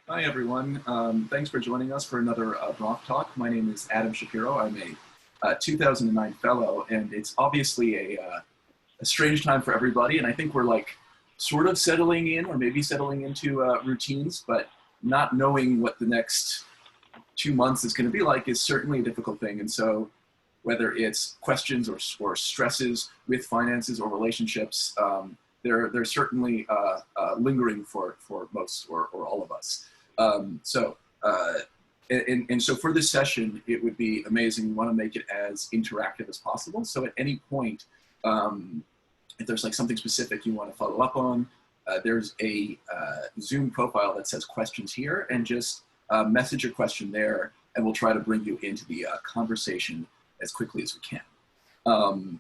Hi, everyone. Thanks for joining us for another Bronftalk. My name is Adam Shapiro. I'm a 2009 fellow, and it's obviously a strange time for everybody, and I think we're like sort of settling in or maybe settling into routines, but not knowing what the next 2 months is going to be like is certainly a difficult thing. And so whether it's questions or stresses with finances or relationships, they're certainly lingering for most or all of us. So for this session, it would be amazing. We want to make it as interactive as possible. So at any point, if there's like something specific you want to follow up on, there's a Zoom profile that says questions here, and just message your question there, and we'll try to bring you into the conversation as quickly as we can.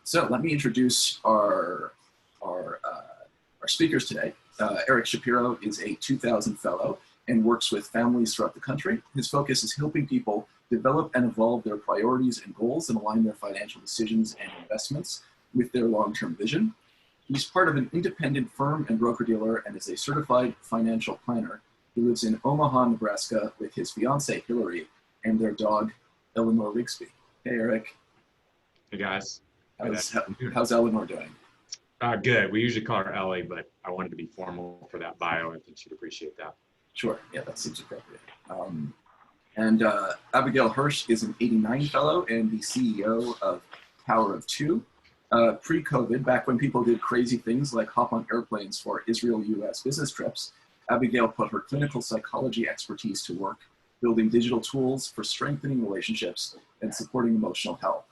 So let me introduce our speakers today. Eric Shapiro is a 2000 fellow and works with families throughout the country. His focus is helping people develop and evolve their priorities and goals and align their financial decisions and investments with their long-term vision. He's part of an independent firm and broker-dealer and is a certified financial planner. He lives in Omaha, Nebraska with his fiancee, Hillary, and their dog, Eleanor Rigsby. Hey, Eric. Hey, guys. How's Eleanor doing? Good. We usually call her Ellie, but I wanted to be formal for that bio. I think she'd appreciate that. Sure. Yeah, that seems appropriate. Abigail Hirsch is an 89 fellow and the CEO of Power of Two. Pre-COVID, back when people did crazy things like hop on airplanes for Israel-US business trips, Abigail put her clinical psychology expertise to work, building digital tools for strengthening relationships and supporting emotional health.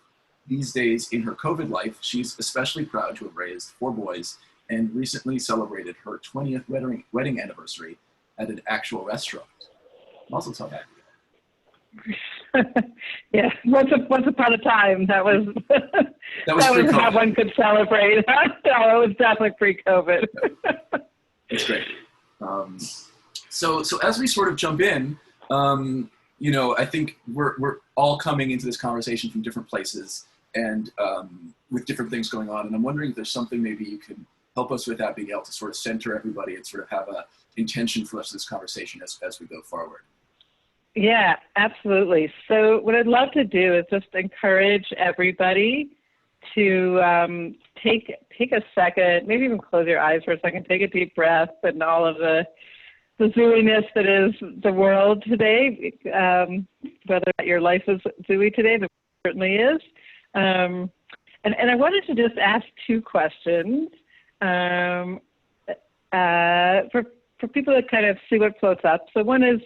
These days, in her COVID life, she's especially proud to have raised 4 boys and recently celebrated her 20th wedding anniversary at an actual restaurant. Mazel tov, Abigail. Yeah, once upon a time, that was how one could celebrate. No, it was definitely pre-COVID. That's great. So as we sort of jump in, I think we're all coming into this conversation from different places and with different things going on. And I'm wondering if there's something maybe you can help us with, Abigail, to sort of center everybody and sort of have a intention for us in this conversation as we go forward. Yeah, absolutely. So what I'd love to do is just encourage everybody to take a second, maybe even close your eyes for a second, take a deep breath, and all of the zooiness that is the world today, whether your life is zooey today, there certainly is. And I wanted to just ask 2 questions for people to kind of see what floats up. So one is,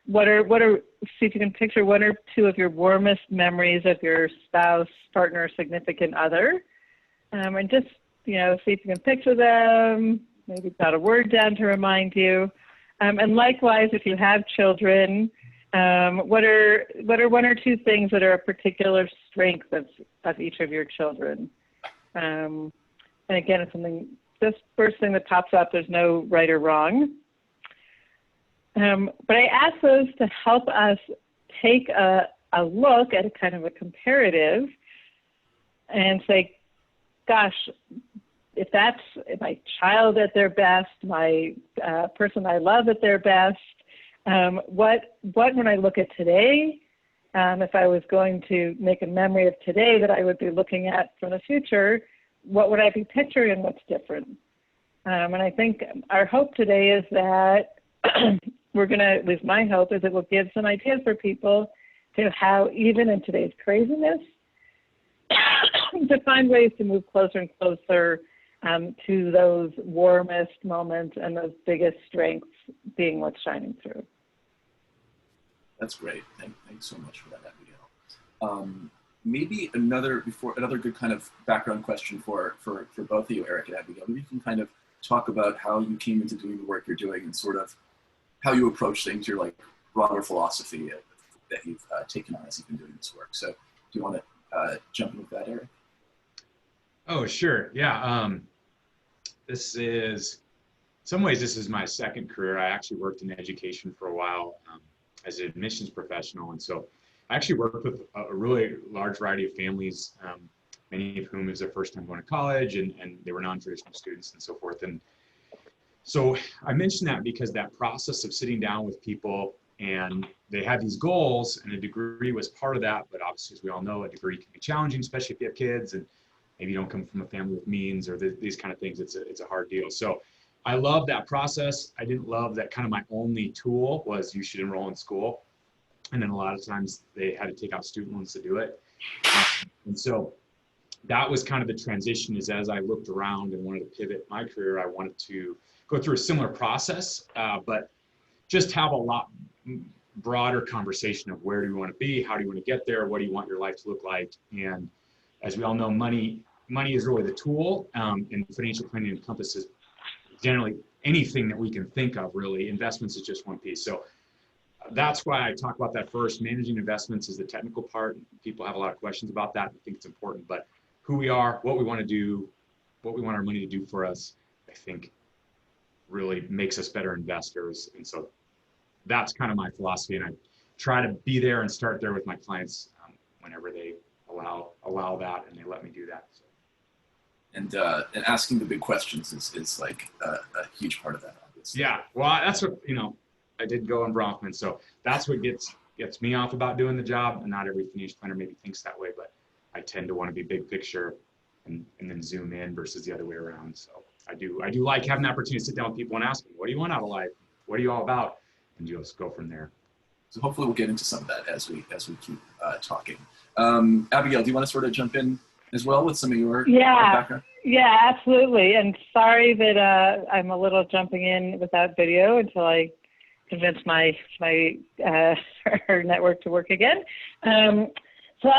see if you can picture 1 or 2 of your warmest memories of your spouse, partner, significant other, and just, see if you can picture them, maybe jot a word down to remind you. And likewise, if you have children, what are 1 or 2 things that are a particular strength of each of your children? And again, it's something, this first thing that pops up, there's no right or wrong. But I ask those to help us take a look at a kind of a comparative and say, gosh, if that's my child at their best, my person I love at their best, what when I look at today, if I was going to make a memory of today that I would be looking at from the future, what would I be picturing and what's different? And I think our hope today is that we're going to, at least my hope is it will give some ideas for people to how, even in today's craziness, to find ways to move closer and closer to those warmest moments and those biggest strengths being what's shining through. That's great. Thanks so much for that, Abigail. Maybe another good kind of background question for both of you, Eric and Abigail. Maybe you can kind of talk about how you came into doing the work you're doing and sort of how you approach things, your like broader philosophy that you've taken on as you've been doing this work. So do you want to jump in with that, Eric? Oh, sure. Yeah. This is, in some ways, this is my second career. I actually worked in education for a while as an admissions professional. And so I actually worked with a really large variety of families, many of whom is their first time going to college and they were non-traditional students and so forth. And So I mentioned that because that process of sitting down with people and they had these goals, and a degree was part of that, but obviously, as we all know, a degree can be challenging, especially if you have kids and maybe you don't come from a family with means or these kind of things. It's a hard deal. So I love that process. I didn't love that kind of my only tool was you should enroll in school. And then a lot of times they had to take out student loans to do it. And so that was kind of the transition, is as I looked around and wanted to pivot my career, I wanted to go through a similar process, but just have a lot broader conversation of where do you want to be, how do you want to get there, what do you want your life to look like. And as we all know, money is really the tool, and financial planning encompasses generally anything that we can think of, really. Investments is just one piece. So that's why I talk about that first. Managing investments is the technical part. People have a lot of questions about that. I think it's important, but who we are, what we want to do, what we want our money to do for us, I think really makes us better investors. And so that's kind of my philosophy. And I try to be there and start there with my clients whenever they allow that and they let me do that. So. And asking the big questions is like a huge part of that, obviously. Yeah, well, that's what, I did go in Bronfman, so that's what gets me off about doing the job. And not every financial planner maybe thinks that way, but I tend to want to be big picture and then zoom in versus the other way around. So I do like having the opportunity to sit down with people and ask them, what do you want out of life? What are you all about? And just go from there. So hopefully we'll get into some of that as we keep talking. Abigail, do you want to sort of jump in as well with some of your background? Yeah, absolutely. And sorry that I'm a little jumping in without video until I convince my network to work again. So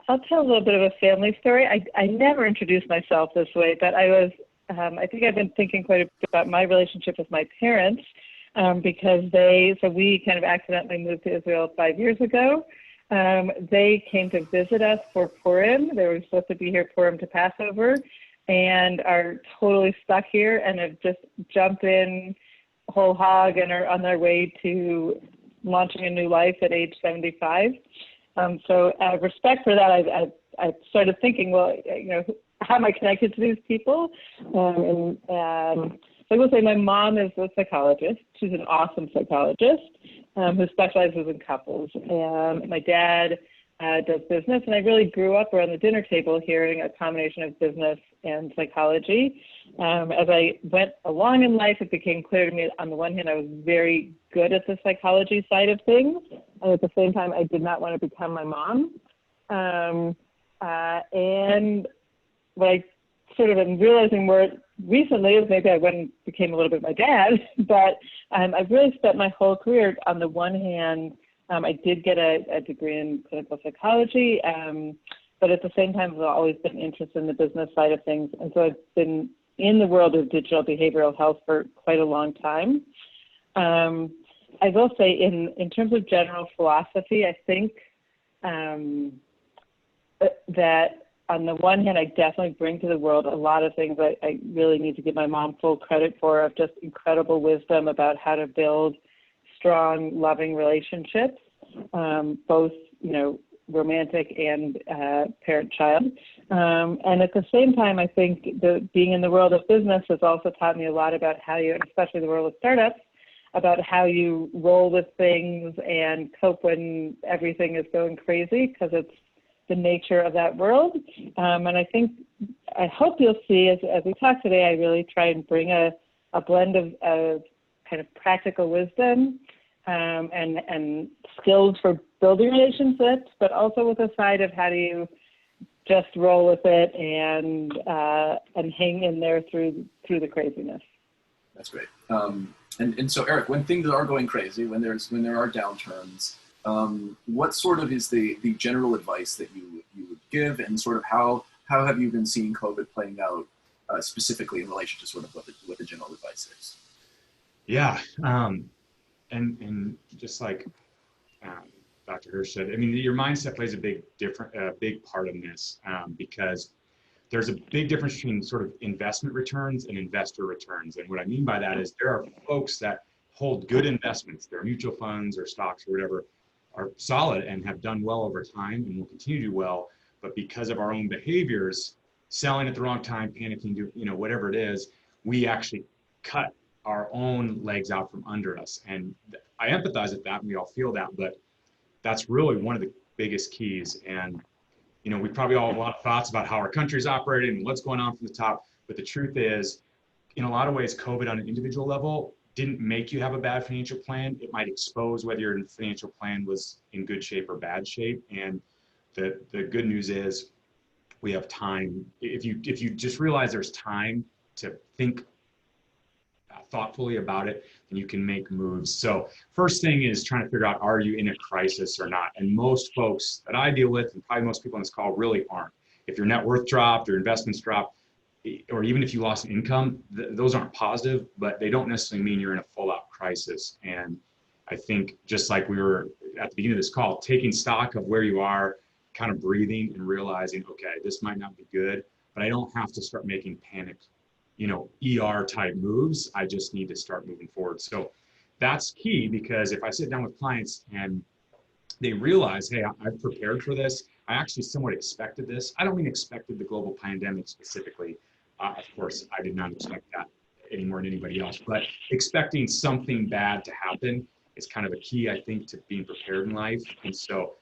I'll tell a little bit of a family story. I never introduced myself this way, but I think I've been thinking quite a bit about my relationship with my parents, because we kind of accidentally moved to Israel 5 years ago. They came to visit us for Purim. They were supposed to be here Purim to Passover, and are totally stuck here and have just jumped in whole hog and are on their way to launching a new life at age 75. So out of respect for that, I started thinking, well, how am I connected to these people? So I will say my mom is a psychologist. She's an awesome psychologist who specializes in couples. And my dad does business, and I really grew up around the dinner table hearing a combination of business and psychology. As I went along in life, it became clear to me, on the one hand, I was very good at the psychology side of things, and at the same time, I did not want to become my mom. And what I sort of am realizing more recently is maybe I went and became a little bit my dad, but I've really spent my whole career, on the one hand, I did get a degree in clinical psychology, but at the same time, I've always been interested in the business side of things. And so I've been in the world of digital behavioral health for quite a long time. I will say in terms of general philosophy, I think that on the one hand, I definitely bring to the world a lot of things I really need to give my mom full credit for, of just incredible wisdom about how to build strong, loving relationships, both, romantic and parent-child. And at the same time, I think being in the world of business has also taught me a lot about how you, and especially the world of startups, about how you roll with things and cope when everything is going crazy, because it's the nature of that world. And I hope you'll see, as we talk today, I really try and bring a blend of kind of practical wisdom and skills for building relationships, but also with a side of how do you just roll with it and hang in there through the craziness. That's great. And so, Eric, when things are going crazy, when there are downturns, what sort of is the general advice that you would give, and sort of how have you been seeing COVID playing out specifically in relation to sort of what the general advice is? Yeah, and just like Dr. Hirsch said, I mean, your mindset plays a big part in this, because there's a big difference between sort of investment returns and investor returns. And what I mean by that is there are folks that hold good investments, their mutual funds or stocks or whatever, are solid and have done well over time and will continue to do well. But because of our own behaviors, selling at the wrong time, panicking, whatever it is, we actually cut our own legs out from under us. And I empathize with that, and we all feel that, but that's really one of the biggest keys. And, you know, we probably all have a lot of thoughts about how our country's operating and what's going on from the top. But the truth is, in a lot of ways, COVID on an individual level didn't make you have a bad financial plan. It might expose whether your financial plan was in good shape or bad shape. And the good news is we have time. If you just realize there's time to think thoughtfully about it, and you can make moves. So first thing is trying to figure out, are you in a crisis or not? And most folks that I deal with, and probably most people on this call, really aren't. If your net worth dropped, your investments dropped, or even if you lost income, those aren't positive, but they don't necessarily mean you're in a full-out crisis. And I think, just like we were at the beginning of this call, taking stock of where you are, kind of breathing and realizing, okay, this might not be good, but I don't have to start making panic, you know, ER type moves. I just need to start moving forward. So that's key, because if I sit down with clients and they realize, hey, I've prepared for this, I actually somewhat expected this. I don't mean expected the global pandemic specifically. Of course, I did not expect that any more than anybody else, but expecting something bad to happen is kind of a key, I think, to being prepared in life. And so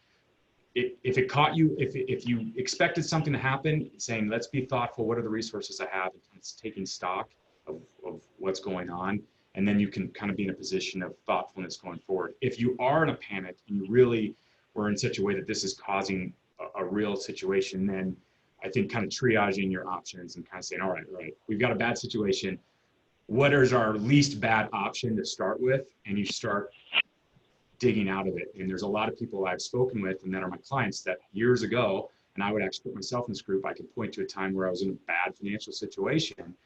if it caught you, if you expected something to happen, saying, let's be thoughtful, what are the resources I have? It's taking stock of what's going on. And then you can kind of be in a position of thoughtfulness going forward. If you are in a panic and you really were in such a way that this is causing a real situation, then I think kind of triaging your options and kind of saying, all right, we've got a bad situation. What is our least bad option to start with? And you start digging out of it. And there's a lot of people I've spoken with and that are my clients that years ago, and I would actually put myself in this group, I could point to a time where I was in a bad financial situation,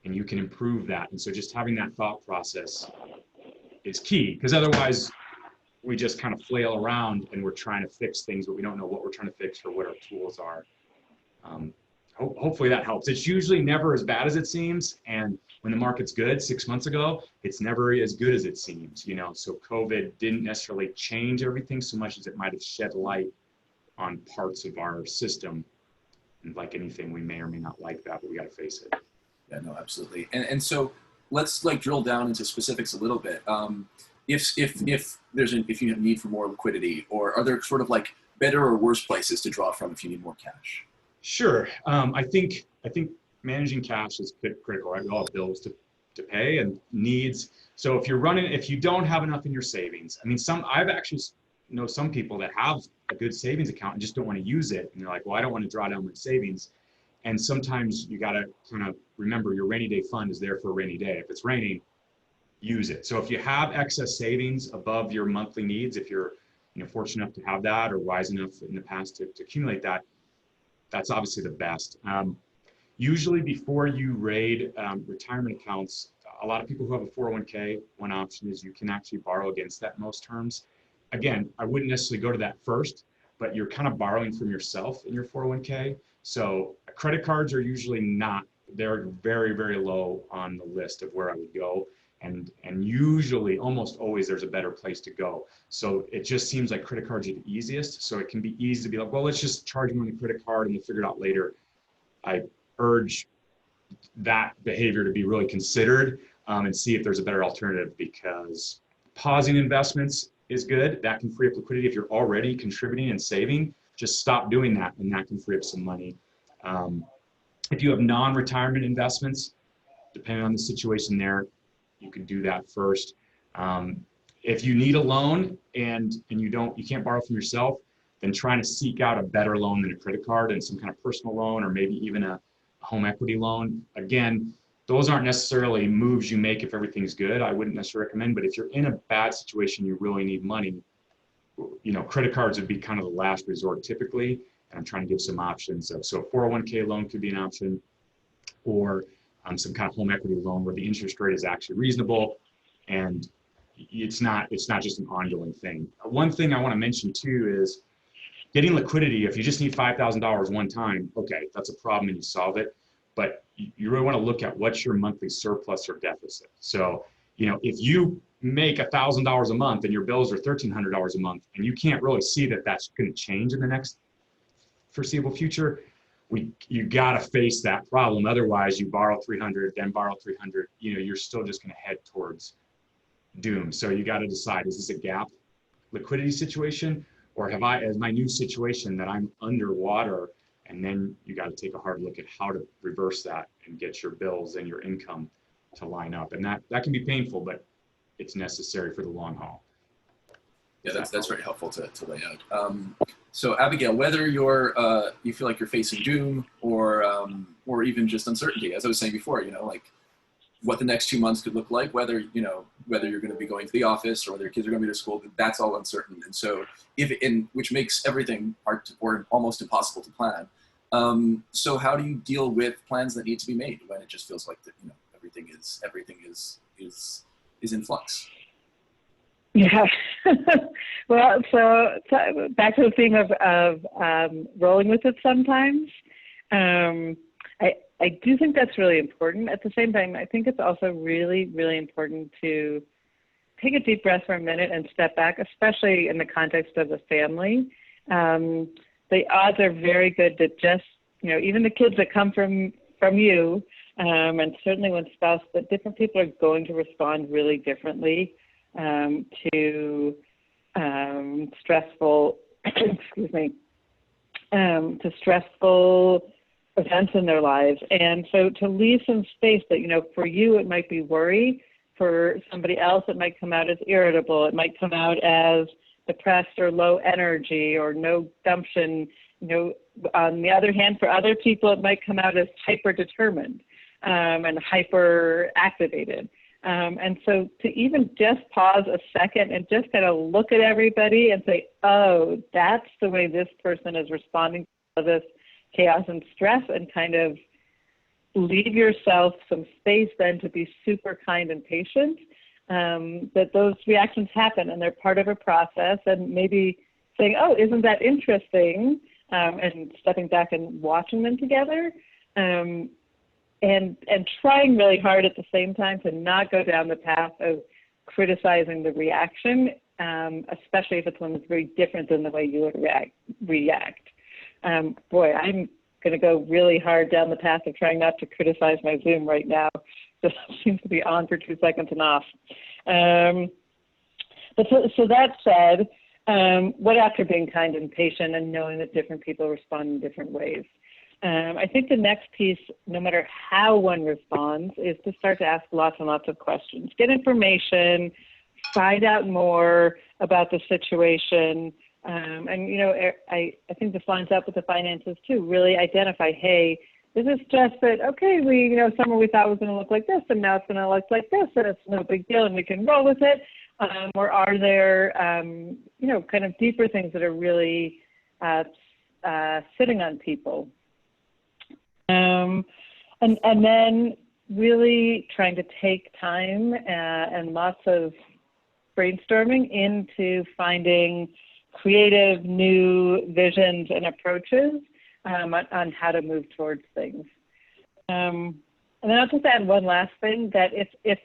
and you can improve that. And so just having that thought process is key, because otherwise we just kind of flail around and we're trying to fix things, but we don't know what we're trying to fix or what our tools are. Hopefully that helps. It's usually never as bad as it seems. And when the market's good 6 months ago, it's never as good as it seems, you know. So COVID didn't necessarily change everything so much as it might have shed light on parts of our system. And like anything, we may or may not like that, but we got to face it. Yeah, no, absolutely. And so let's like drill down into specifics a little bit. If you have need for more liquidity, or are there sort of like better or worse places to draw from if you need more cash? Sure. I think managing cash is critical, right? We all have bills to pay and needs. So if you don't have enough in your savings, I mean, I've actually know some people that have a good savings account and just don't want to use it. And they're like, well, I don't want to draw down my savings. And sometimes you got to kind of remember your rainy day fund is there for a rainy day. If it's raining, use it. So if you have excess savings above your monthly needs, if you're fortunate enough to have that or wise enough in the past to accumulate that, that's obviously the best. Usually before you raid retirement accounts, a lot of people who have a 401k, one option is you can actually borrow against that in most terms. Again, I wouldn't necessarily go to that first, but you're kind of borrowing from yourself in your 401k. So credit cards are usually not, they're very, very low on the list of where I would go. And usually, almost always, there's a better place to go. So it just seems like credit cards are the easiest. So it can be easy to be like, well, let's just charge them on the credit card and we'll figure it out later. I urge that behavior to be really considered and see if there's a better alternative, because pausing investments is good. That can free up liquidity. If you're already contributing and saving, just stop doing that, and that can free up some money. If you have non-retirement investments, depending on the situation there, you can do that first. If you need a loan and you can't borrow from yourself, then trying to seek out a better loan than a credit card and some kind of personal loan, or maybe even a home equity loan. Again, those aren't necessarily moves you make if everything's good. I wouldn't necessarily recommend, but if you're in a bad situation, you really need money, credit cards would be kind of the last resort typically. And I'm trying to give some options. So 401k loan could be an option, or some kind of home equity loan where the interest rate is actually reasonable and it's not just an ongoing thing. One thing I want to mention too is getting liquidity. If you just need $5,000 one time, okay, that's a problem and you solve it. But you really want to look at what's your monthly surplus or deficit. So, if you make $1,000 a month and your bills are $1,300 a month, and you can't really see that that's going to change in the next foreseeable future, you got to face that problem. Otherwise, you borrow 300, then borrow 300. You're still just going to head towards doom. So you got to decide: is this a gap liquidity situation, or is my new situation that I'm underwater? And then you got to take a hard look at how to reverse that and get your bills and your income to line up. And that can be painful, but it's necessary for the long haul. Yeah, that's very helpful to lay out. So Abigail, whether you feel like you're facing doom or even just uncertainty, as I was saying before, like what the next 2 months could look like, whether you're going to be going to the office or whether your kids are going to be to school, that's all uncertain. And so which makes everything hard or almost impossible to plan. So how do you deal with plans that need to be made when it just feels like that, everything is in flux? Yeah. Well, so back to the theme of rolling with it sometimes. I do think that's really important. At the same time, I think it's also really, really important to take a deep breath for a minute and step back, especially in the context of the family. The odds are very good that just, even the kids that come from you, and certainly when spouse, that different people are going to respond really differently to stressful, excuse me, to stressful events in their lives. And so to leave some space that, for you, it might be worry. For somebody else, it might come out as irritable. It might come out as depressed or low energy or no gumption. On the other hand, for other people, it might come out as hyper determined and hyper activated. And so to even just pause a second and just kind of look at everybody and say, oh, that's the way this person is responding to this chaos and stress, and kind of leave yourself some space then to be super kind and patient, that those reactions happen and they're part of a process, and maybe saying, oh, isn't that interesting? And stepping back and watching them together. And trying really hard at the same time to not go down the path of criticizing the reaction, especially if it's one that's very different than the way you would react. Boy, I'm going to go really hard down the path of trying not to criticize my Zoom right now. It seems to be on for 2 seconds and off. But so that said, what after being kind and patient and knowing that different people respond in different ways? I think the next piece, no matter how one responds, is to start to ask lots and lots of questions. Get information, find out more about the situation. And, I think this lines up with the finances too. Really identify, hey, this is just that, okay, summer we thought was going to look like this, and now it's going to look like this, and it's no big deal, and we can roll with it. Or are there, kind of deeper things that are really sitting on people? And then really trying to take time and lots of brainstorming into finding creative new visions and approaches on how to move towards things. And then I'll just add one last thing, that if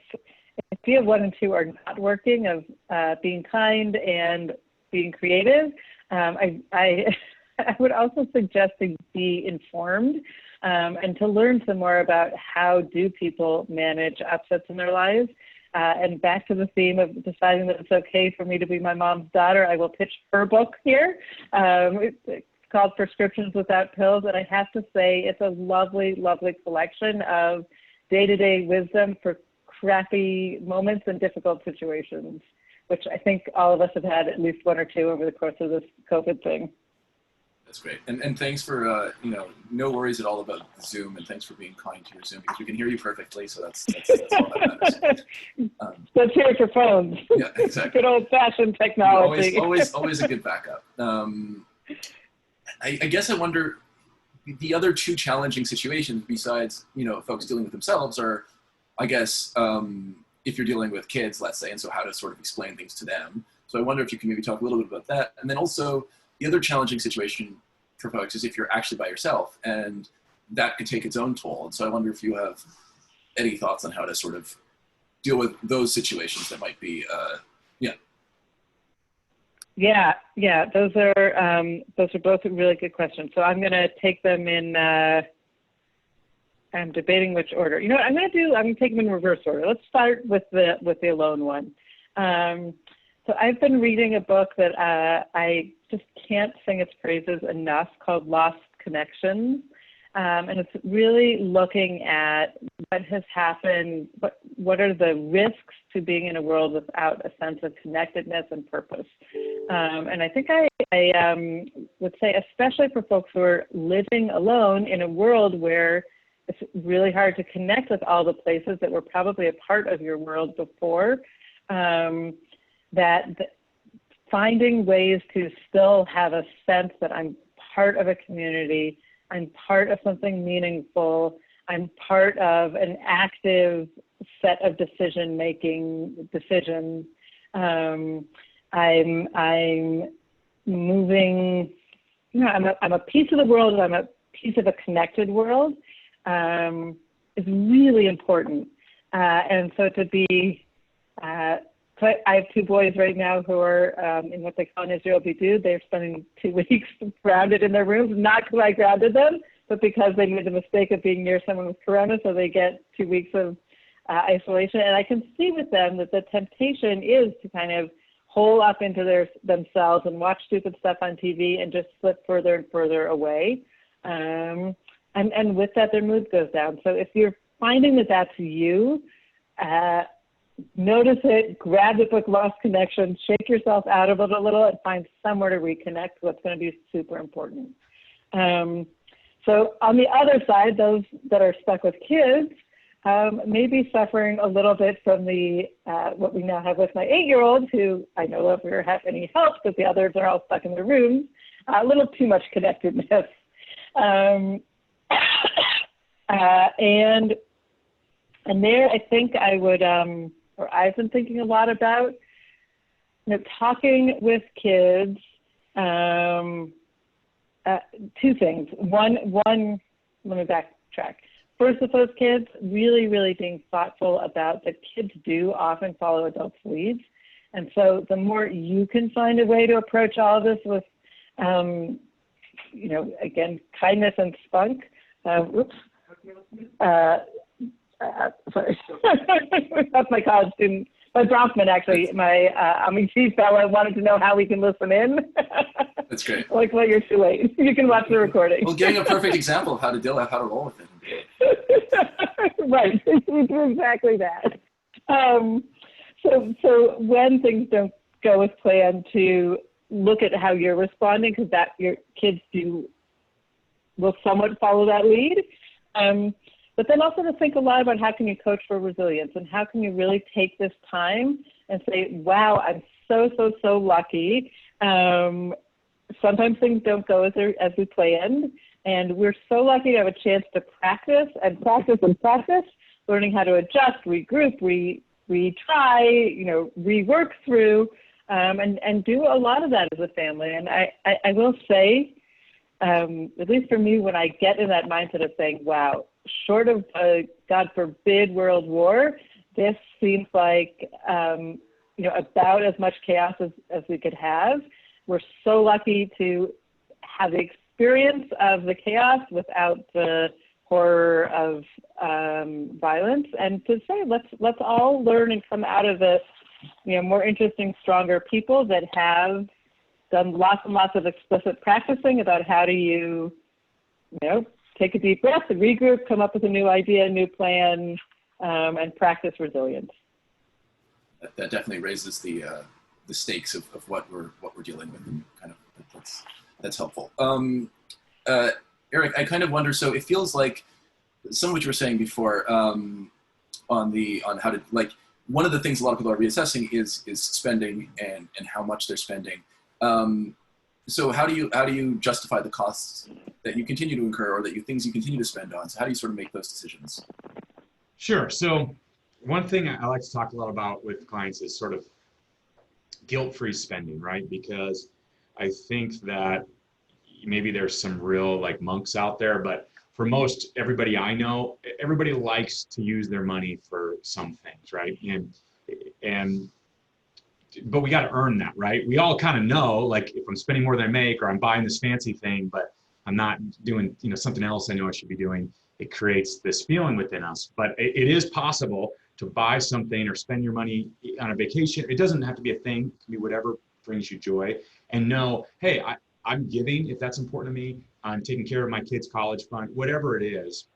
idea 1 and 2 are not working, of being kind and being creative, I would also suggest to be informed and to learn some more about how do people manage upsets in their lives. And back to the theme of deciding that it's okay for me to be my mom's daughter, I will pitch her book here. It's called Prescriptions Without Pills, and I have to say it's a lovely, lovely collection of day-to-day wisdom for crappy moments and difficult situations, which I think all of us have had at least 1 or 2 over the course of this COVID thing. That's great. And thanks for, no worries at all about Zoom, and thanks for being kind to your Zoom, because we can hear you perfectly, so that's all that matters. Let's hear it for phones. Yeah, exactly. Good old-fashioned technology. Always a good backup. I guess I wonder, the other 2 challenging situations besides, folks dealing with themselves are, I guess, if you're dealing with kids, let's say, and so how to sort of explain things to them. So I wonder if you can maybe talk a little bit about that. And then also, the other challenging situation for folks is if you're actually by yourself, and that could take its own toll. And so I wonder if you have any thoughts on how to sort of deal with those situations that might be, Yeah, those are both really good questions. So I'm going to take them in. I'm debating which order. You know what I'm going to take them in reverse order. Let's start with the alone one. So I've been reading a book that I just can't sing its praises enough, called Lost Connections. And it's really looking at what has happened, what are the risks to being in a world without a sense of connectedness and purpose. And I think I would say, especially for folks who are living alone in a world where it's really hard to connect with all the places that were probably a part of your world before, that finding ways to still have a sense that I'm part of a community, I'm part of something meaningful, I'm part of an active set of decisions. I'm moving, I'm a piece of the world, I'm a piece of a connected world, is really important. And so to be, so I have two boys right now who are in what they call in Israel bidud. They're spending 2 weeks grounded in their rooms, not because I grounded them, but because they made the mistake of being near someone with corona, so they get 2 weeks of isolation. And I can see with them that the temptation is to kind of hole up into themselves and watch stupid stuff on TV and just slip further and further away. And with that, their mood goes down. So if you're finding that that's you, notice it, grab the book Lost Connections, shake yourself out of it a little, and find somewhere to reconnect. What's going to be super important. So on the other side, those that are stuck with kids may be suffering a little bit from the what we now have with my 8-year-old, who I no longer have any help because the others are all stuck in their rooms. A little too much connectedness. And there, I think I would, or I've been thinking a lot about, talking with kids. Two things. One, let me backtrack. First, with those kids, really, really being thoughtful about that kids do often follow adults' leads. And so the more you can find a way to approach all of this with, again, kindness and spunk. Sorry, that's my college student. My Bronfman, actually, my chief fellow wanted to know how we can listen in. That's great. Like, well, you're too late. You can watch the recording. Well, getting a perfect example of how to roll with it. Right, we do exactly that. So when things don't go as planned, to look at how you're responding, because that your kids will somewhat follow that lead. But then also to think a lot about how can you coach for resilience, and how can you really take this time and say, wow, I'm so lucky. Sometimes things don't go as we planned, and we're so lucky to have a chance to practice, learning how to adjust, regroup, retry, rework through, and do a lot of that as a family. And I will say, at least for me, when I get in that mindset of saying, wow, short of God forbid world war, this seems like about as much chaos as we could have. We're so lucky to have the experience of the chaos without the horror of violence, and to say let's all learn and come out of it, more interesting, stronger people that have done lots and lots of explicit practicing about how do you take a deep breath, regroup, come up with a new idea, new plan, and practice resilience. That definitely raises the stakes of what we're dealing with, and kind of that's helpful. Eric, I kind of wonder. So it feels like some of what you were saying before on how to, like, one of the things a lot of people are reassessing is spending and how much they're spending. So how do you justify the costs that you continue to incur, or things you continue to spend on? So how do you sort of make those decisions? Sure. So one thing I like to talk a lot about with clients is sort of guilt-free spending, right? Because I think that maybe there's some real monks out there, but for most everybody I know, everybody likes to use their money for some things, right? And but we got to earn that, right? We all kind of know, like if I'm spending more than I make, or I'm buying this fancy thing, but I'm not doing, something else I know I should be doing. It creates this feeling within us. But it is possible to buy something or spend your money on a vacation. It doesn't have to be a thing. It can be whatever brings you joy. And know, hey, I'm giving if that's important to me. I'm taking care of my kids' college fund, whatever it is.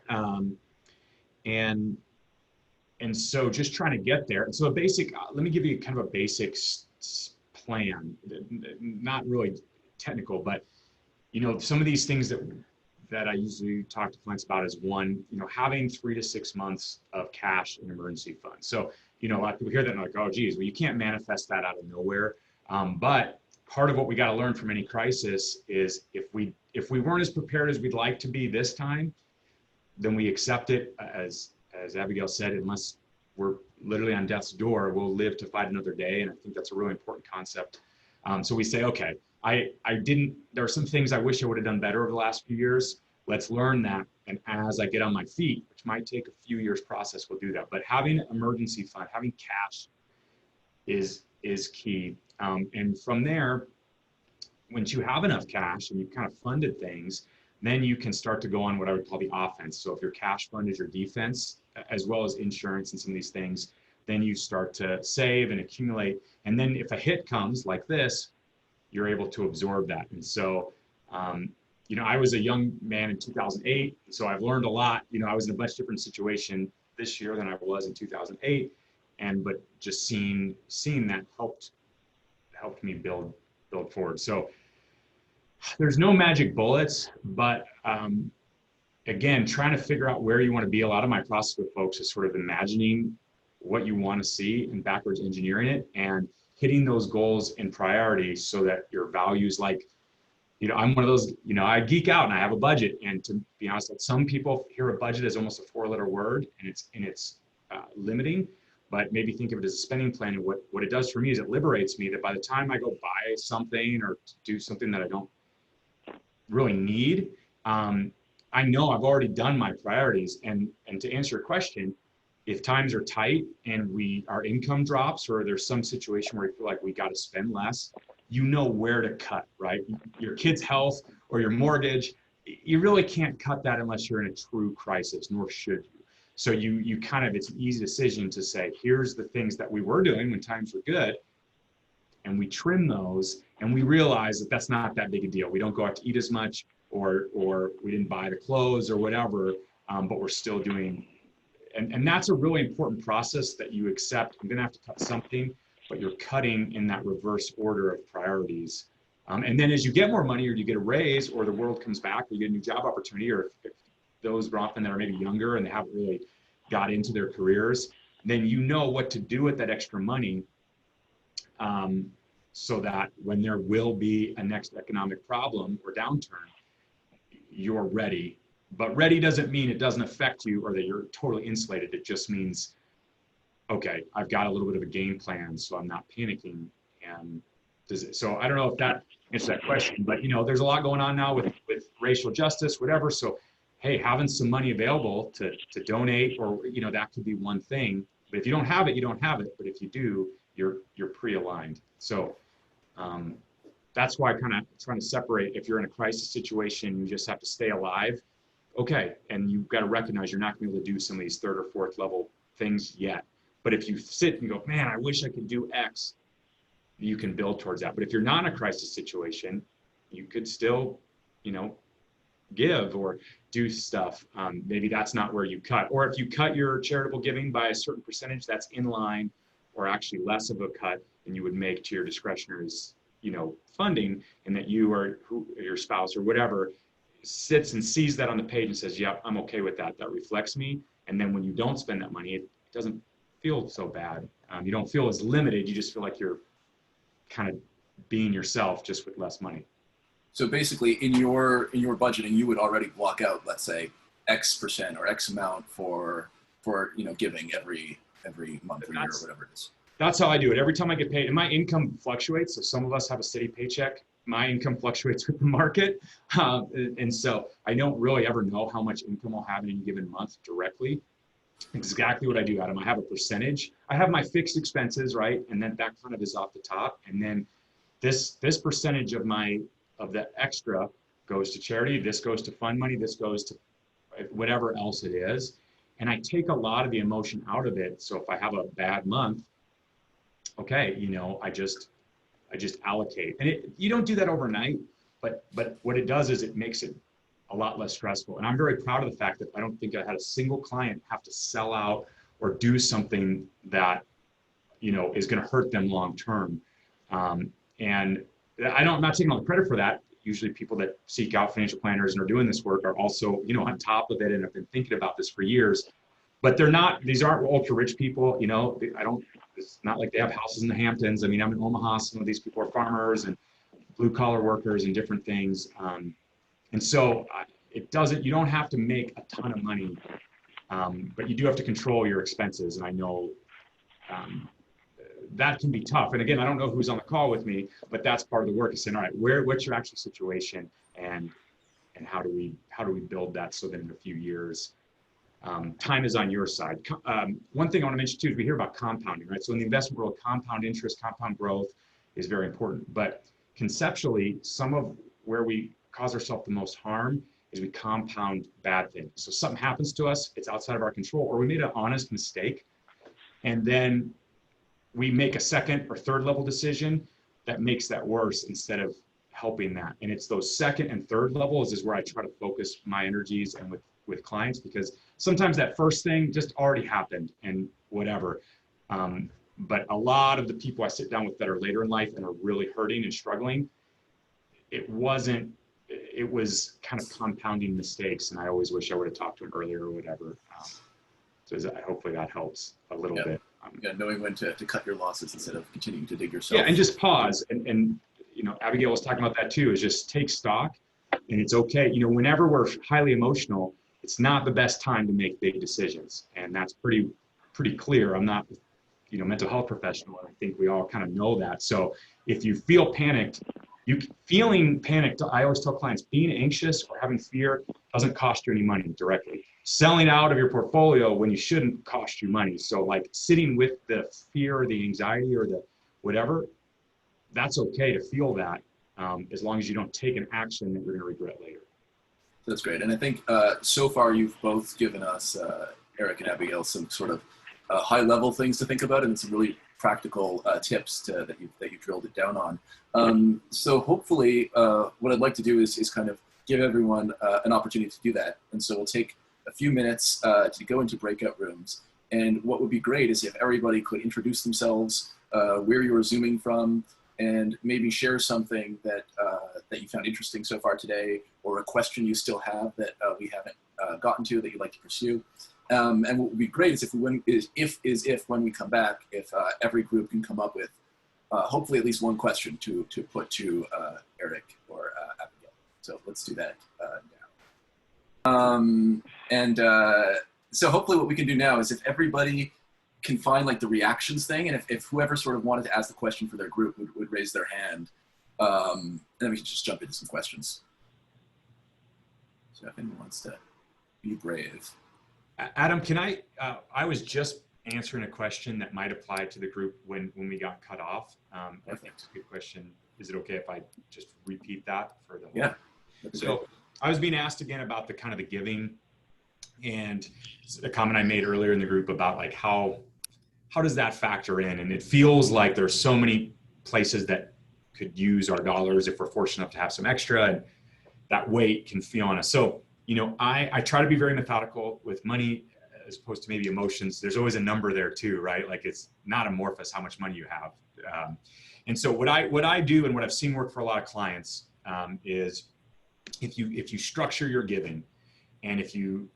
And so just trying to get there. And so let me give you kind of a basic plan, not really technical, but some of these things that I usually talk to clients about is one, having 3 to 6 months of cash in emergency fund. So, a lot of people hear that and they're like, oh geez, well, you can't manifest that out of nowhere. But part of what we got to learn from any crisis is if we weren't as prepared as we'd like to be this time, then we accept it as Abigail said, unless we're literally on death's door, we'll live to fight another day. And I think that's a really important concept. So we say, okay, there are some things I wish I would have done better over the last few years. Let's learn that. And as I get on my feet, which might take a few years process, we'll do that. But having an emergency fund, having cash is key. And from there, once you have enough cash and you've kind of funded things, then you can start to go on what I would call the offense. So if your cash fund is your defense, as well as insurance and some of these things, then you start to save and accumulate. And then if a hit comes like this, you're able to absorb that. And so, I was a young man in 2008, so I've learned a lot. I was in a much different situation this year than I was in 2008, but just seeing that helped me build forward. So there's no magic bullets, but again, trying to figure out where you want to be. A lot of my process with folks is sort of imagining what you want to see and backwards engineering it and hitting those goals in priority so that your values, like, I'm one of those, I geek out and I have a budget. And to be honest, like some people hear a budget as almost a 4-letter word and it's limiting, but maybe think of it as a spending plan. And what it does for me is it liberates me that by the time I go buy something or do something that I don't really need, I know I've already done my priorities. And to answer your question, if times are tight and our income drops, or there's some situation where you feel like we got to spend less, where to cut, right? Your kid's health or your mortgage, you really can't cut that unless you're in a true crisis, nor should you. So you kind of, it's an easy decision to say, here's the things that we were doing when times were good, and we trim those, and we realize that that's not that big a deal. We don't go out to eat as much, or we didn't buy the clothes or whatever, but we're still doing, and that's a really important process that you accept. I'm gonna have to cut something, but you're cutting in that reverse order of priorities. And then as you get more money, or you get a raise, or the world comes back, or you get a new job opportunity, or if those Bronfmen that are maybe younger and they haven't really got into their careers, then you know what to do with that extra money, so that when there will be a next economic problem or downturn, you're ready. But ready doesn't mean it doesn't affect you or that you're totally insulated. It just means, okay, I've got a little bit of a game plan, so I'm not panicking. And so I don't know if that answers that question, but there's a lot going on now with racial justice, whatever. So, hey, having some money available to donate, or that could be one thing. But if you don't have it, you don't have it. But if you do, you're pre-aligned. So that's why I kind of trying to separate. If you're in a crisis situation, you just have to stay alive. Okay, and you've got to recognize you're not going to be able to do some of these 3rd or 4th level things yet. But if you sit and go, man, I wish I could do X, you can build towards that. But if you're not in a crisis situation, you could still, give or do stuff. Maybe that's not where you cut. Or if you cut your charitable giving by a certain percentage, that's in line, or actually less of a cut than you would make to your discretionary, funding, and that you or your spouse or whatever sits and sees that on the page and says, yeah, I'm okay with that. That reflects me. And then when you don't spend that money, it doesn't feel so bad. You don't feel as limited. You just feel like you're kind of being yourself, just with less money. So basically, in your budgeting, you would already block out, let's say, X% or X amount for giving every month or year or whatever it is. That's how I do it. Every time I get paid, and my income fluctuates. So some of us have a steady paycheck. My income fluctuates with the market. And so I don't really ever know how much income I'll have in any given month directly. exactly what I do, Adam. I have a percentage. I have my fixed expenses, right? And then that kind of is off the top. And then this percentage of the extra goes to charity. This goes to fund money. This goes to whatever else it is. And I take a lot of the emotion out of it. So if I have a bad month, okay, I just allocate. And you don't do that overnight, but what it does is it makes it a lot less stressful. And I'm very proud of the fact that I don't think I had a single client have to sell out or do something that, is going to hurt them long term. And I'm not taking all the credit for that. Usually people that seek out financial planners and are doing this work are also, on top of it and have been thinking about this for years. But these aren't ultra rich people, it's not like they have houses in the Hamptons. I mean, I'm in Omaha. Some of these people are farmers and blue collar workers and different things. And so you don't have to make a ton of money, but you do have to control your expenses. And I know that can be tough. And again, I don't know who's on the call with me, but that's part of the work is saying, all right, what's your actual situation and how do we build that so that in a few years, time is on your side. One thing I want to mention too is we hear about compounding, right? So in the investment world, compound interest, compound growth is very important. But conceptually, some of where we cause ourselves the most harm is we compound bad things. So something happens to us, it's outside of our control, or we made an honest mistake, and then we make a second or third level decision that makes that worse instead of helping that. And it's those second and third levels is where I try to focus my energies and with clients, because sometimes that first thing just already happened and whatever. But a lot of the people I sit down with that are later in life and are really hurting and struggling, it was kind of compounding mistakes. And I always wish I would have talked to him earlier or whatever. So hopefully that helps a little bit. Knowing when to cut your losses instead of continuing to dig yourself. Yeah, and just pause. And Abigail was talking about that too, is just take stock. And it's okay. Whenever we're highly emotional, it's not the best time to make big decisions. And that's pretty clear. I'm not, mental health professional. And I think we all kind of know that. So if you feel panicked, feeling panicked, I always tell clients, being anxious or having fear doesn't cost you any money directly. Selling out of your portfolio when you shouldn't cost you money. So like sitting with the fear or the anxiety or the whatever, that's okay to feel that, as long as you don't take an action that you're going to regret later. That's great. And I think so far you've both given us, Eric and Abigail, some sort of high level things to think about and some really practical tips that you drilled it down on. So hopefully what I'd like to do is kind of give everyone an opportunity to do that. And so we'll take a few minutes to go into breakout rooms. And what would be great is if everybody could introduce themselves, where you were Zooming from, and maybe share something that you found interesting so far today, or a question you still have that we haven't gotten to that you'd like to pursue. And what would be great is if when we come back, if every group can come up with hopefully at least one question to put to Eric or Abigail. So let's do that now. So hopefully what we can do now is if everybody can find like the reactions thing, and if whoever sort of wanted to ask the question for their group would raise their hand, and then we can just jump into some questions. So if anyone wants to be brave. Adam, can I was just answering a question that might apply to the group when we got cut off. I think it's a good question. Is it okay if I just repeat that for the whole? Yeah. So I was being asked again about the kind of the giving, and the comment I made earlier in the group about like how does that factor in? And it feels like there's so many places that could use our dollars if we're fortunate enough to have some extra, and that weight can feel on us. So, I try to be very methodical with money as opposed to maybe emotions. There's always a number there too, right? Like it's not amorphous how much money you have. And so what I do and what I've seen work for a lot of clients is if you structure your giving, and if you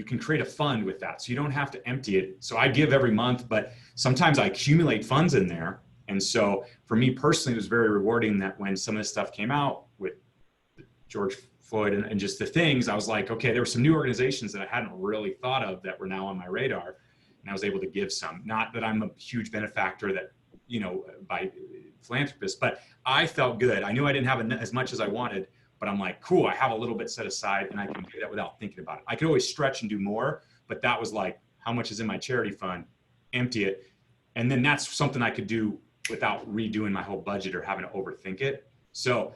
can create a fund with that, so you don't have to empty it. So I give every month, but sometimes I accumulate funds in there. And so for me personally, it was very rewarding that when some of this stuff came out with George Floyd and just the things, I was like, okay, there were some new organizations that I hadn't really thought of that were now on my radar, and I was able to give some. Not that I'm a huge benefactor that, by philanthropists, but I felt good. I knew I didn't have as much as I wanted, but I'm like, cool, I have a little bit set aside and I can do that without thinking about it. I could always stretch and do more, but that was like, how much is in my charity fund? Empty it. And then that's something I could do without redoing my whole budget or having to overthink it. So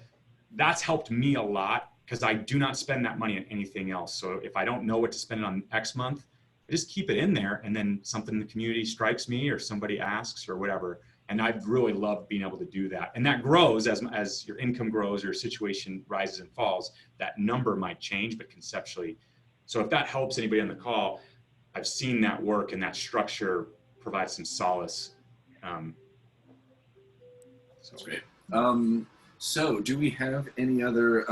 that's helped me a lot, because I do not spend that money on anything else. So if I don't know what to spend it on next month, I just keep it in there, and then something in the community strikes me or somebody asks or whatever. And I've really loved being able to do that. And that grows as your income grows, or your situation rises and falls. That number might change, but conceptually. So if that helps anybody on the call, I've seen that work, and that structure provides some solace. That's great. So do we have any other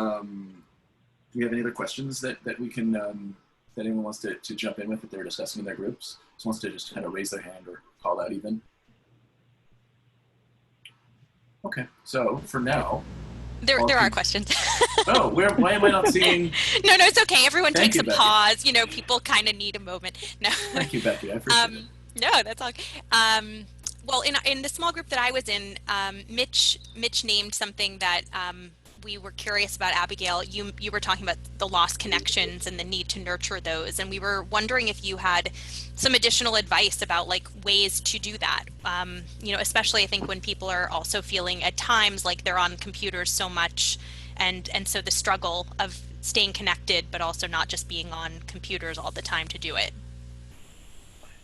questions that we can, that anyone wants to jump in with that they're discussing in their groups? Just wants to just kind of raise their hand or call out even? Okay, so for now. There are questions. Oh, why am I not seeing? No, it's okay. Everyone takes a Becky. pause. You know, people kind of need a moment. No. Thank you, Becky. I appreciate it. No, that's all. Well, in the small group that I was in, Mitch named something that we were curious about. Abigail, you were talking about the lost connections and the need to nurture those, and we were wondering if you had some additional advice about like ways to do that. You know, especially I think when people are also feeling at times like they're on computers so much, and so the struggle of staying connected, but also not just being on computers all the time to do it.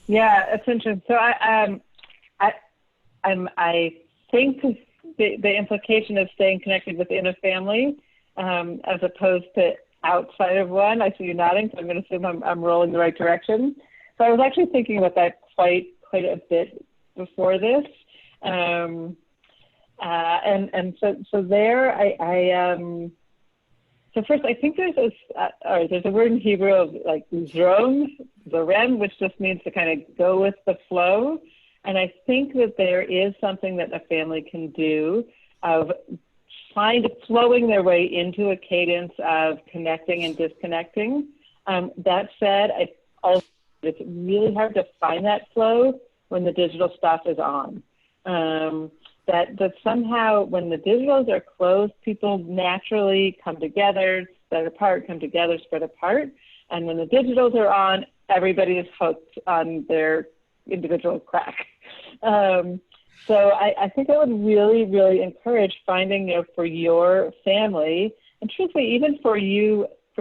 Yeah, it's interesting. So I think the implication of staying connected within a family, as opposed to outside of one. I see you nodding, so I'm going to assume I'm rolling the right direction. So I was actually thinking about that quite a bit before this, and so there so first I think there's a word in Hebrew of like zorem, which just means to kind of go with the flow. And I think that there is something that a family can do of flowing their way into a cadence of connecting and disconnecting. That said, it's really hard to find that flow when the digital stuff is on. That somehow when the digitals are closed, people naturally come together, spread apart, come together, spread apart. And when the digitals are on, everybody is hooked on their individual crack. So I think I would really, really encourage finding, for your family, and truthfully, even for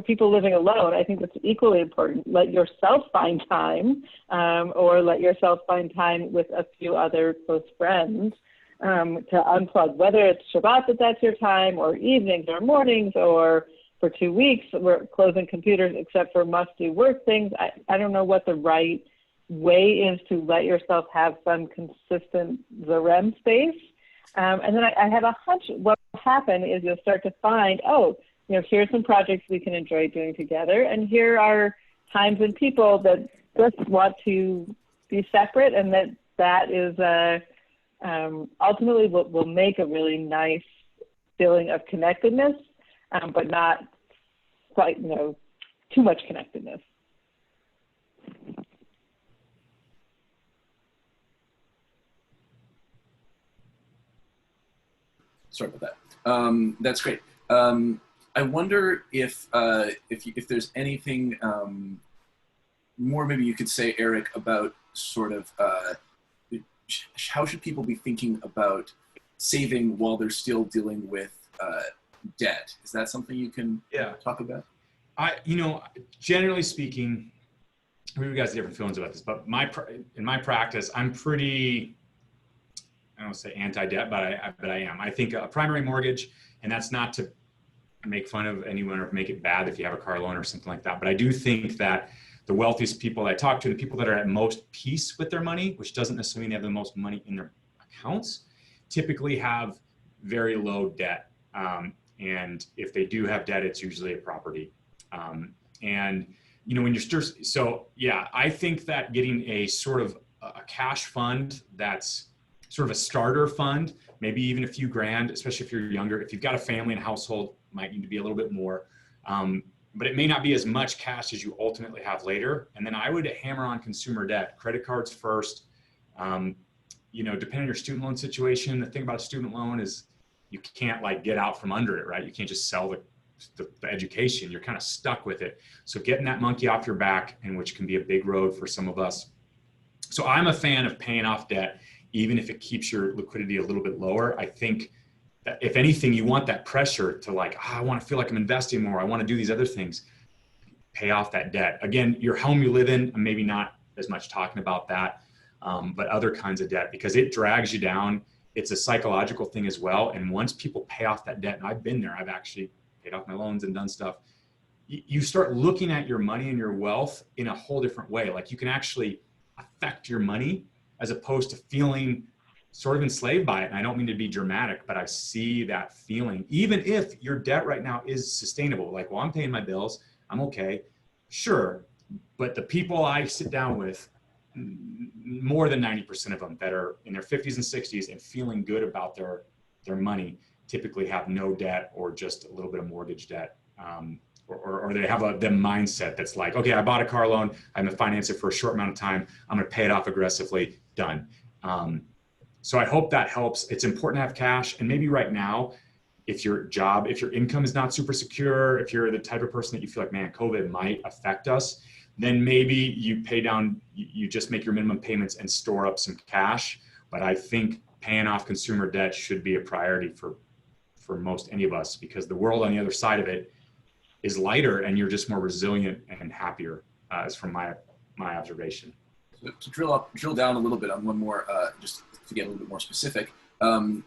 people living alone, I think that's equally important. Let yourself find time, or let yourself find time with a few other close friends to unplug, whether it's Shabbat that's your time, or evenings or mornings, or for 2 weeks we're closing computers except for must-do work things. I don't know what the right way is to let yourself have some consistent Zarem space. And then I have a hunch what will happen is you'll start to find, here's some projects we can enjoy doing together, and here are times and people that just want to be separate, and that is ultimately will make a really nice feeling of connectedness, but not quite, too much connectedness. Sorry about that. That's great. I wonder if there's anything more maybe you could say, Eric, about sort of how should people be thinking about saving while they're still dealing with debt? Is that something you can talk about? Generally speaking, maybe you guys have different feelings about this, but in my practice, I'm pretty, I don't say anti-debt, but I am. I think a primary mortgage, and that's not to make fun of anyone or make it bad if you have a car loan or something like that, but I do think that the wealthiest people I talk to, the people that are at most peace with their money, which doesn't necessarily mean they have the most money in their accounts, typically have very low debt. And if they do have debt, it's usually a property. And when you're I think that getting a sort of a cash fund that's sort of a starter fund, maybe even a few grand, especially if you're younger. If you've got a family and household, might need to be a little bbit more. But it may not be as much cash as you ultimately have later. And then I would hammer on consumer debt, credit cards first. Depending on your student loan situation, the thing about a student loan is you can't get out from under it, right? You can't just sell the the education, you're kind of stuck with it. So getting that monkey off your back, and which can be a big road for some of us. So I'm a fan of paying off debt, even if it keeps your liquidity a little bit lower. I think that if anything, you want that pressure to like, I want to feel like I'm investing more. I want to do these other things. Pay off that debt. Again, your home you live in, maybe not as much talking about that, but other kinds of debt, because it drags you down. It's a psychological thing as well. And once people pay off that debt, and I've been there, I've actually paid off my loans and done stuff, you start looking at your money and your wealth in a whole different way. Like you can actually affect your money as opposed to feeling sort of enslaved by it. And I don't mean to be dramatic, but I see that feeling, even if your debt right now is sustainable. Like, well, I'm paying my bills, I'm okay. Sure. But the people I sit down with, more than 90% of them that are in their 50s and 60s and feeling good about their money typically have no debt or just a little bit of mortgage debt. Or they have the mindset that's like, okay, I bought a car loan, I'm gonna finance it for a short amount of time, I'm gonna pay it off aggressively, done. So I hope that helps. It's important to have cash. And maybe right now, if your income is not super secure, if you're the type of person that you feel like, man, COVID might affect us, then maybe you pay down, you just make your minimum payments and store up some cash. But I think paying off consumer debt should be a priority for most any of us, because the world on the other side of it is lighter and you're just more resilient and happier, is from my observation. So to drill down a little bit on one more, just to get a little bit more specific,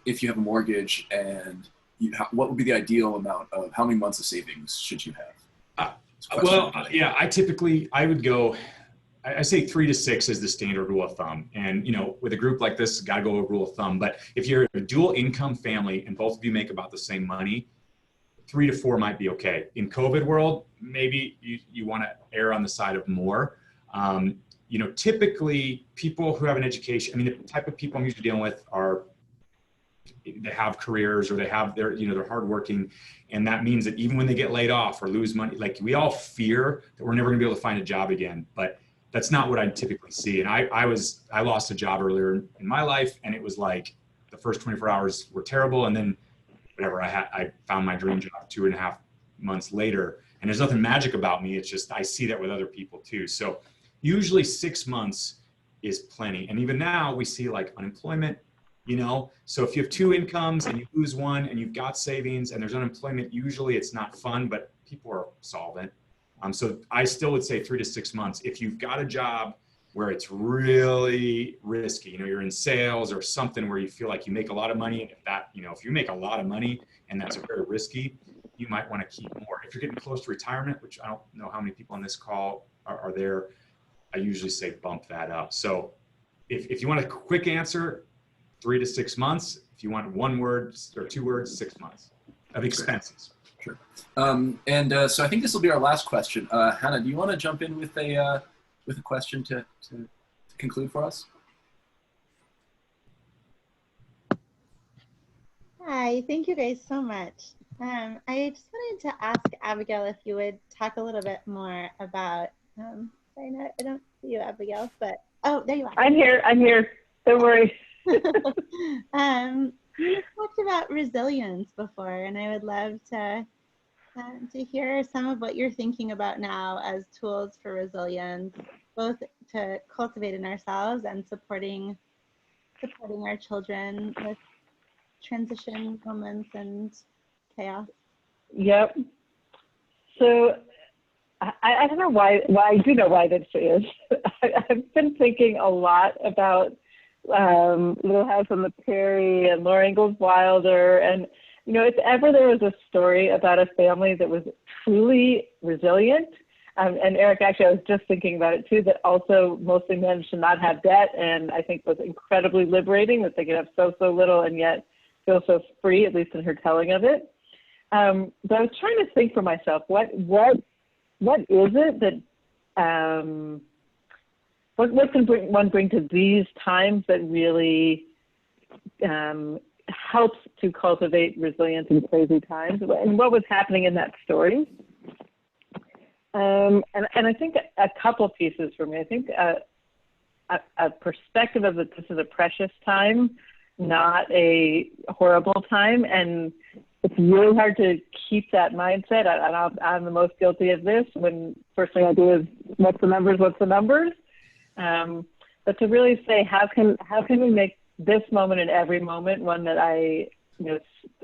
if you have a mortgage and what would be the ideal amount of how many months of savings should you have? Yeah, I would go, I say 3 to 6 is the standard rule of thumb. And, with a group like this, got to go with rule of thumb. But if you're a dual income family and both of you make about the same money, 3 to 4 might be okay. In COVID world, maybe you want to err on the side of more. Typically people who have an education, the type of people I'm usually dealing with they have careers, or they're hardworking. And that means that even when they get laid off or lose money, like we all fear that we're never gonna be able to find a job again, but that's not what I typically see. And I lost a job earlier in my life, and it was like the first 24 hours were terrible. And then whatever, I found my dream job 2.5 months later. And there's nothing magic about me. It's just, I see that with other people too. So usually 6 months is plenty. And even now we see like unemployment, so if you have 2 incomes and you lose one and you've got savings and there's unemployment, usually it's not fun, but people are solvent. So I still would say 3 to 6 months. If you've got a job where it's really risky, you're in sales or something where you feel like you make a lot of money, and if you make a lot of money and that's very risky, you might want to keep more. If you're getting close to retirement, which I don't know how many people on this call are there, I usually say bump that up. So if you want a quick answer, 3 to 6 months. If you want 1 word or 2 words, 6 months of expenses. Sure. So I think this will be our last question. Hannah, do you want to jump in with a question to conclude for us? Hi, thank you guys so much. I just wanted to ask Abigail if you would talk a little bit more about, sorry, I don't see you, Abigail, but, oh, there you are. I'm here. Don't worry. You talked about resilience before, and I would love to hear some of what you're thinking about now as tools for resilience, both to cultivate in ourselves and supporting our children with transition moments and chaos. Yep. So I don't know why. Well, I do know why this is. I've been thinking a lot about Little House on the Prairie and Laura Ingalls Wilder, and if ever there was a story about a family that was truly resilient, and Eric, actually, I was just thinking about it too, that also mostly managed to not have debt, and I think was incredibly liberating that they could have so little and yet feel so free, at least in her telling of it. But I was trying to think for myself, what is it that what can one bring to these times that really helps to cultivate resilience in crazy times? And what was happening in that story? And I think a couple pieces for me. I think a perspective of that this is a precious time, not a horrible time. And it's really hard to keep that mindset. I'm the most guilty of this when first thing I do is what's the numbers? But to really say, how can we make this moment and every moment one that I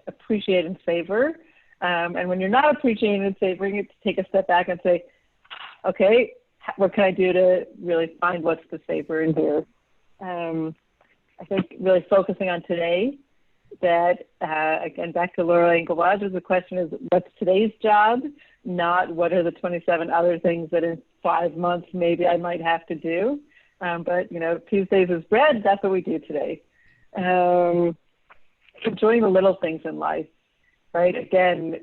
appreciate and savor? And when you're not appreciating and savoring it, to take a step back and say, okay, what can I do to really find what's the savor in here? I think really focusing on today, that, again, back to Laura Engelbach's, the question is, what's today's job? Not what are the 27 other things that in 5 months maybe I might have to do. But, Tuesdays is bread, that's what we do today. Enjoying the little things in life, right? Again,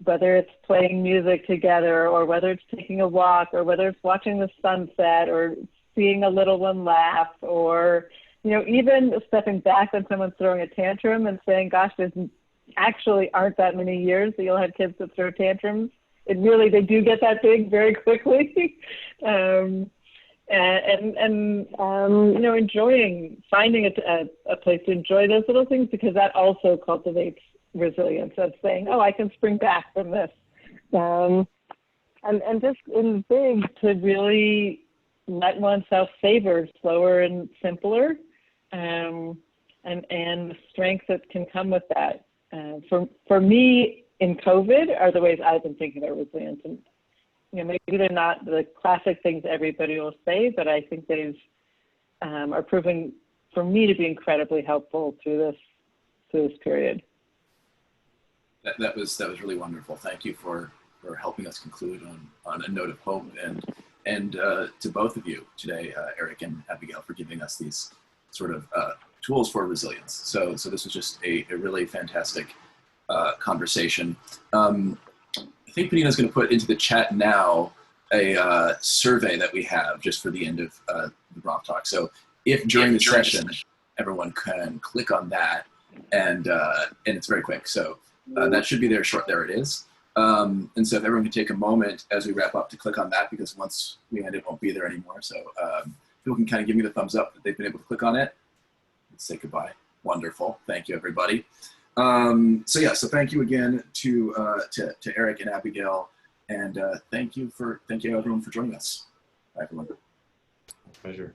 whether it's playing music together or whether it's taking a walk or whether it's watching the sunset or seeing a little one laugh or, even stepping back when someone's throwing a tantrum and saying, gosh, there actually aren't that many years that you'll have kids that throw tantrums. They do get that big very quickly. Enjoying, finding a place to enjoy those little things, because that also cultivates resilience of saying, oh, I can spring back from this. And just in big, to really let oneself savor slower and simpler, and the strength that can come with that. For me, in COVID, are the ways I've been thinking about resilience. And maybe they're not the classic things everybody will say, but I think they've are proving for me to be incredibly helpful through this period. That was really wonderful. Thank you for helping us conclude on a note of hope, and to both of you today, Eric and Abigail, for giving us these sort of tools for resilience. So this was just a really fantastic conversation. I think Penina's going to put into the chat now a survey that we have just for the end of the Bronftalk. So if during the session everyone can click on that, and it's very quick. So that should be there short. There it is. And so if everyone can take a moment as we wrap up to click on that, because once we end it won't be there anymore. So people can kind of give me the thumbs up that they've been able to click on it. Let's say goodbye. Wonderful. Thank you, everybody. So thank you again to Eric and Abigail, and thank you everyone for joining us. Bye, everyone. Pleasure.